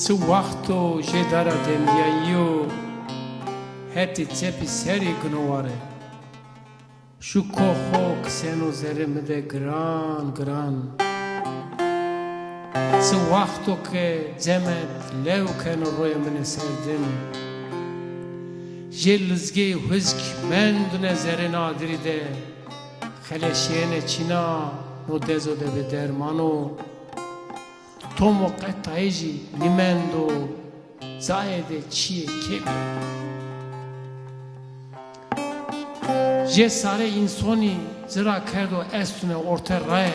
Su waqto jedara demdiayo heti cepi seri gnovare Shu koho kseno zerimde gran Su waqto ke zemet lev keno roye mene serdim Jelizge huzk mendune zerin adiride Kheleşiyene çina no dezo de be dermano Tomo qetayji nimendo zaede çiye kebi Je sare insoni zira kerdo estune orta rae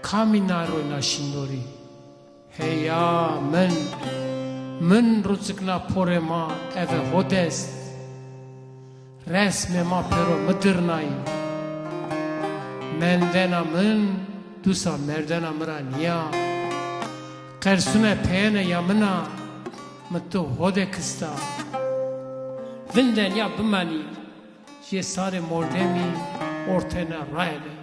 Kaminaro nashindori Heya men rucikna porema eve hodest Resme ma pero mıdırnay Mendena men Dusa merdana mra niya Qersune peyene yamına Mıttu hode kısta Vinden ya bimani Je sare mordemi Ortena rayle